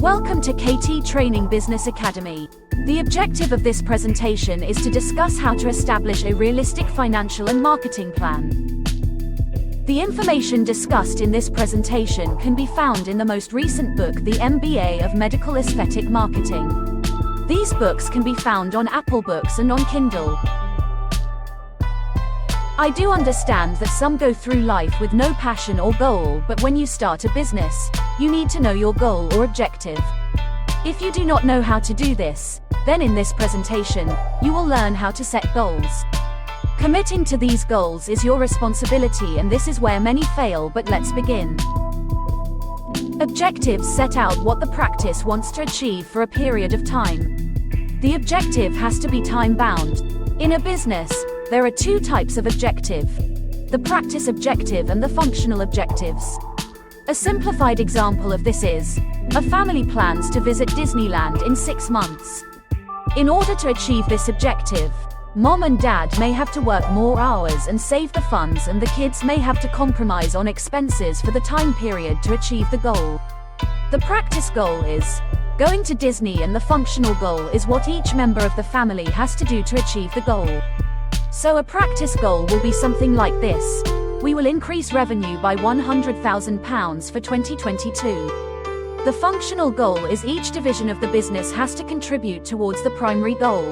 Welcome to Creat Training Business Academy. The objective of this presentation is to discuss how to establish a realistic financial and marketing plan. The information discussed in this presentation can be found in the most recent book, The MBA of Medical Aesthetic Marketing. These books can be found on Apple Books and on Kindle. I do understand that some go through life with no passion or goal, but when you start a business, you need to know your goal or objective. If you do not know how to do this, then in this presentation, you will learn how to set goals. Committing to these goals is your responsibility, and this is where many fail, but let's begin. Objectives set out what the practice wants to achieve for a period of time. The objective has to be time-bound. In a business, there are two types of objective: the practice objective and the functional objectives. A simplified example of this is, a family plans to visit Disneyland in 6 months. In order to achieve this objective, mom and dad may have to work more hours and save the funds, and the kids may have to compromise on expenses for the time period to achieve the goal. The practice goal is going to Disney, and the functional goal is what each member of the family has to do to achieve the goal. So a practice goal will be something like this: we will increase revenue by £100,000 for 2022. The functional goal is each division of the business has to contribute towards the primary goal.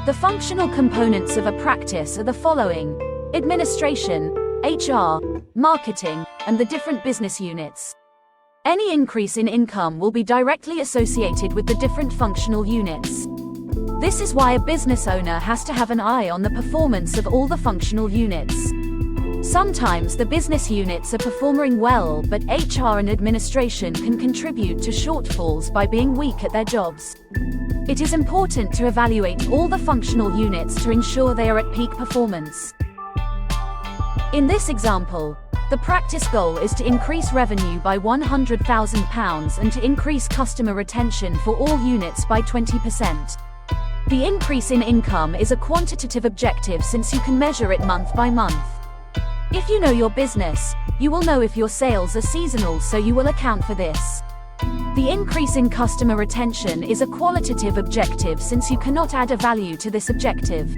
The functional components of a practice are the following: administration, HR, marketing, and the different business units. Any increase in income will be directly associated with the different functional units. This is why a business owner has to have an eye on the performance of all the functional units. Sometimes the business units are performing well, but HR and administration can contribute to shortfalls by being weak at their jobs. It is important to evaluate all the functional units to ensure they are at peak performance. In this example, the practice goal is to increase revenue by £100,000 and to increase customer retention for all units by 20%. The increase in income is a quantitative objective, since you can measure it month by month. If you know your business, you will know if your sales are seasonal, so you will account for this. The increase in customer retention is a qualitative objective, since you cannot add a value to this objective.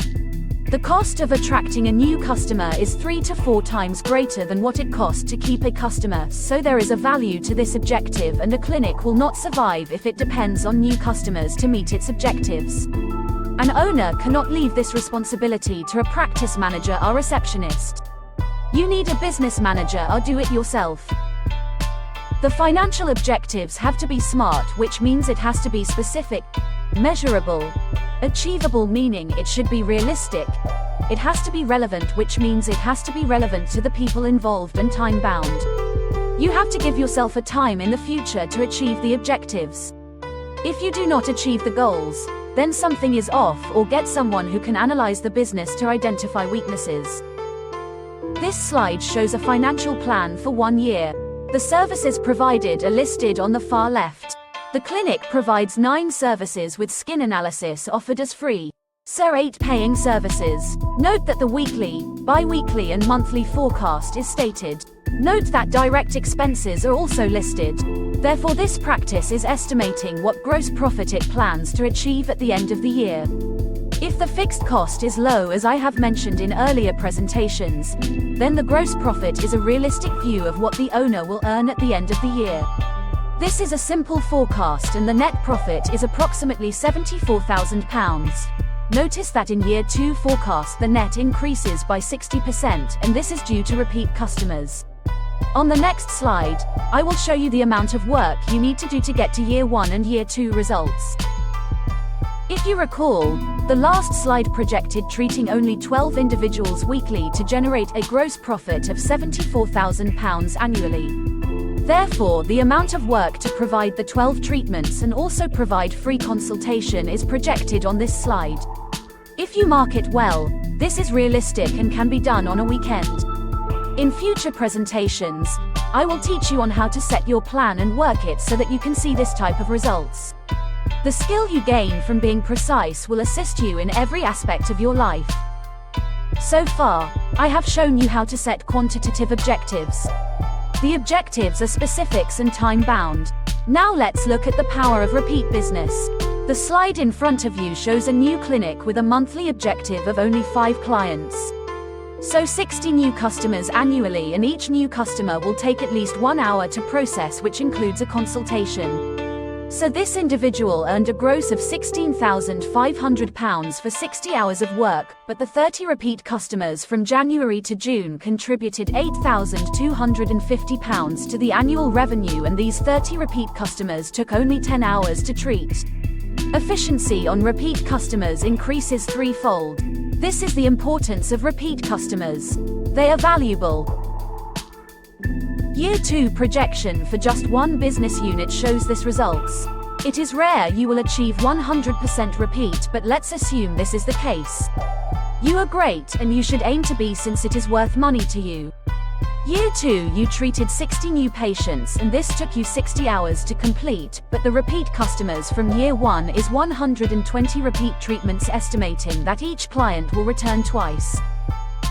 The cost of attracting a new customer is 3 to 4 times greater than what it costs to keep a customer, so there is a value to this objective, and a clinic will not survive if it depends on new customers to meet its objectives. An owner cannot leave this responsibility to a practice manager or receptionist. You need a business manager or do it yourself. The financial objectives have to be SMART, which means it has to be specific, measurable, achievable, meaning it should be realistic. It has to be relevant, which means it has to be relevant to the people involved, and time-bound. You have to give yourself a time in the future to achieve the objectives. If you do not achieve the goals, then something is off, or get someone who can analyze the business to identify weaknesses. This slide shows a financial plan for 1 year. The services provided are listed on the far left. The clinic provides 9 services, with skin analysis offered as free. So 8 paying services. Note that the weekly, bi-weekly and monthly forecast is stated. Note that direct expenses are also listed. Therefore, this practice is estimating what gross profit it plans to achieve at the end of the year. If the fixed cost is low, as I have mentioned in earlier presentations, then the gross profit is a realistic view of what the owner will earn at the end of the year. This is a simple forecast, and the net profit is approximately £74,000. Notice that in year 2 forecast the net increases by 60%, and this is due to repeat customers. On the next slide, I will show you the amount of work you need to do to get to year 1 and year 2 results. If you recall, the last slide projected treating only 12 individuals weekly to generate a gross profit of £74,000 annually. Therefore, the amount of work to provide the 12 treatments and also provide free consultation is projected on this slide. If you market well, this is realistic and can be done on a weekend. In future presentations, I will teach you on how to set your plan and work it so that you can see this type of results. The skill you gain from being precise will assist you in every aspect of your life. So far, I have shown you how to set quantitative objectives. The objectives are specifics and time-bound. Now let's look at the power of repeat business. The slide in front of you shows a new clinic with a monthly objective of only 5 clients. So 60 new customers annually, and each new customer will take at least 1 hour to process, which includes a consultation. So this individual earned a gross of £16,500 for 60 hours of work, but the 30 repeat customers from January to June contributed £8,250 to the annual revenue, and these 30 repeat customers took only 10 hours to treat. Efficiency on repeat customers increases threefold. This is the importance of repeat customers. They are valuable. Year 2 projection for just one business unit shows this results. It is rare you will achieve 100% repeat, but let's assume this is the case. You are great, and you should aim to be, since it is worth money to you. Year 2 you treated 60 new patients, and this took you 60 hours to complete, but the repeat customers from year 1 is 120 repeat treatments, estimating that each client will return twice.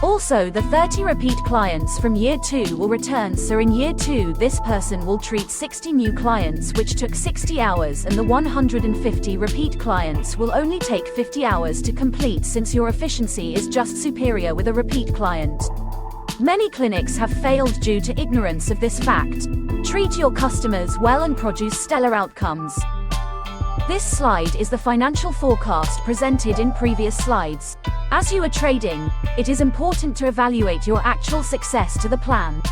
Also, the 30 repeat clients from year 2 will return, so in year 2 this person will treat 60 new clients, which took 60 hours, and the 150 repeat clients will only take 50 hours to complete, since your efficiency is just superior with a repeat client. Many clinics have failed due to ignorance of this fact. Treat your customers well and produce stellar outcomes. This slide is the financial forecast presented in previous slides. As you are trading, it is important to evaluate your actual success to the plan.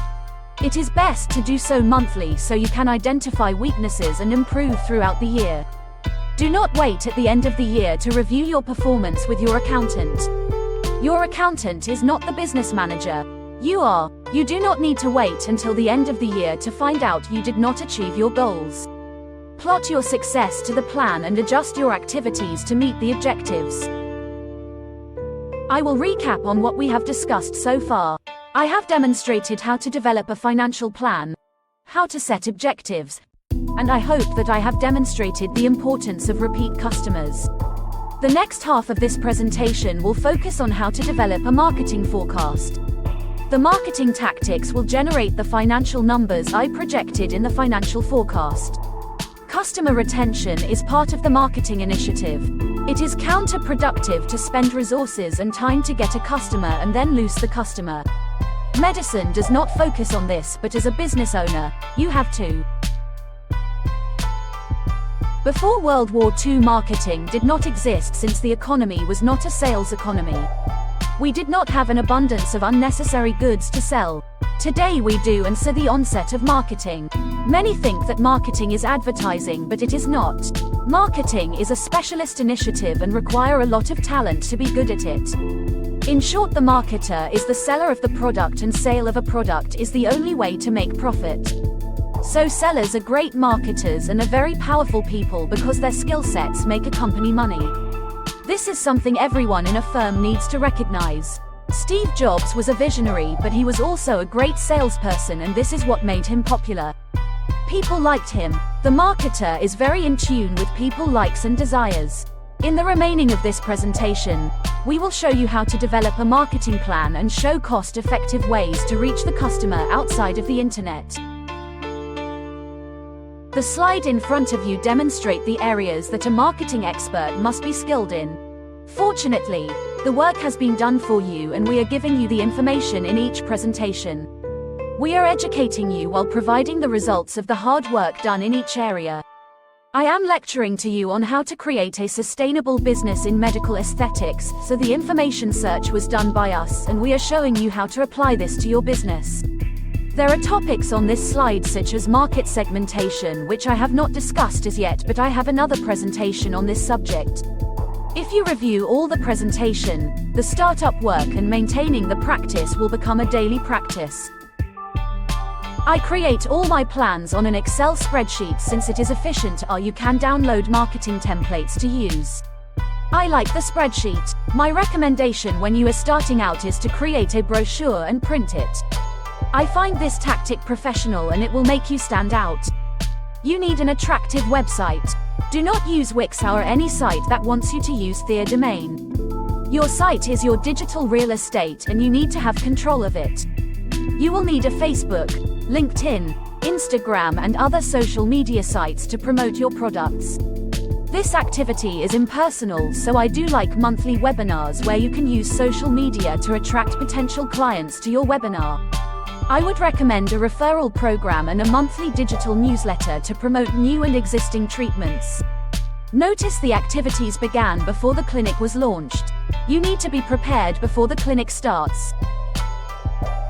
It is best to do so monthly so you can identify weaknesses and improve throughout the year. Do not wait at the end of the year to review your performance with your accountant. Your accountant is not the business manager. You are. You do not need to wait until the end of the year to find out you did not achieve your goals. Plot your success to the plan and adjust your activities to meet the objectives. I will recap on what we have discussed so far. I have demonstrated how to develop a financial plan, how to set objectives, and I hope that I have demonstrated the importance of repeat customers. The next half of this presentation will focus on how to develop a marketing forecast. The marketing tactics will generate the financial numbers I projected in the financial forecast. Customer retention is part of the marketing initiative. It is counterproductive to spend resources and time to get a customer and then lose the customer. Medicine does not focus on this, but as a business owner, you have to. Before World War II, marketing did not exist, since the economy was not a sales economy. We did not have an abundance of unnecessary goods to sell. Today we do, and so the onset of marketing. Many think that marketing is advertising, but it is not. Marketing is a specialist initiative and require a lot of talent to be good at it. In short, the marketer is the seller of the product, and sale of a product is the only way to make profit. So sellers are great marketers and are very powerful people because their skill sets make a company money. This is something everyone in a firm needs to recognize. Steve Jobs was a visionary, but he was also a great salesperson, and this is what made him popular. People liked him. The marketer is very in tune with people's likes and desires. In the remaining of this presentation, we will show you how to develop a marketing plan and show cost-effective ways to reach the customer outside of the internet. The slide in front of you demonstrate the areas that a marketing expert must be skilled in. Fortunately, the work has been done for you, and we are giving you the information in each presentation. We are educating you while providing the results of the hard work done in each area. I am lecturing to you on how to create a sustainable business in medical aesthetics, so the information search was done by us, and we are showing you how to apply this to your business. There are topics on this slide such as market segmentation, which I have not discussed as yet, but I have another presentation on this subject. If you review all the presentation, the startup work and maintaining the practice will become a daily practice. I create all my plans on an Excel spreadsheet, since it is efficient, or you can download marketing templates to use. I like the spreadsheet. My recommendation when you are starting out is to create a brochure and print it. I find this tactic professional, and it will make you stand out. You need an attractive website. Do not use Wix or any site that wants you to use their domain. Your site is your digital real estate, and you need to have control of it. You will need a Facebook, LinkedIn, Instagram, and other social media sites to promote your products. This activity is impersonal, so I do like monthly webinars where you can use social media to attract potential clients to your webinar. I would recommend a referral program and a monthly digital newsletter to promote new and existing treatments. Notice the activities began before the clinic was launched. You need to be prepared before the clinic starts.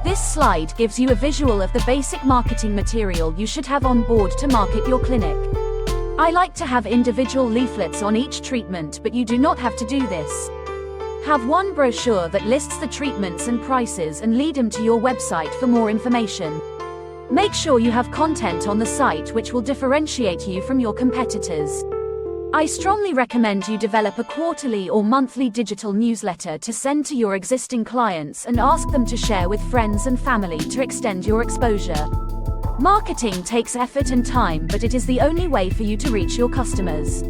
This slide gives you a visual of the basic marketing material you should have on board to market your clinic. I like to have individual leaflets on each treatment, but you do not have to do this. Have one brochure that lists the treatments and prices and lead them to your website for more information. Make sure you have content on the site which will differentiate you from your competitors. I strongly recommend you develop a quarterly or monthly digital newsletter to send to your existing clients and ask them to share with friends and family to extend your exposure. Marketing takes effort and time, but it is the only way for you to reach your customers.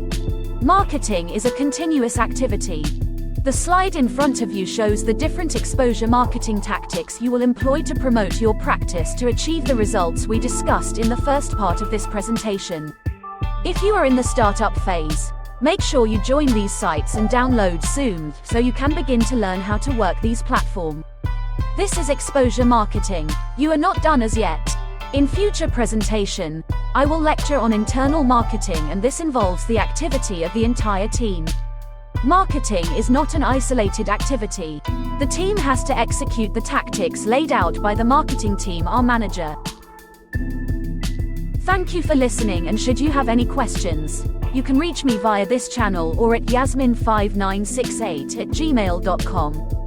Marketing is a continuous activity. The slide in front of you shows the different exposure marketing tactics you will employ to promote your practice to achieve the results we discussed in the first part of this presentation. If you are in the startup phase, make sure you join these sites and download soon so you can begin to learn how to work these platforms. This is exposure marketing. You are not done as yet. In future presentation, I will lecture on internal marketing, and this involves the activity of the entire team. Marketing is not an isolated activity. The team has to execute the tactics laid out by the marketing team, our manager. Thank you for listening, and should you have any questions, you can reach me via this channel or at yasmin5968@gmail.com.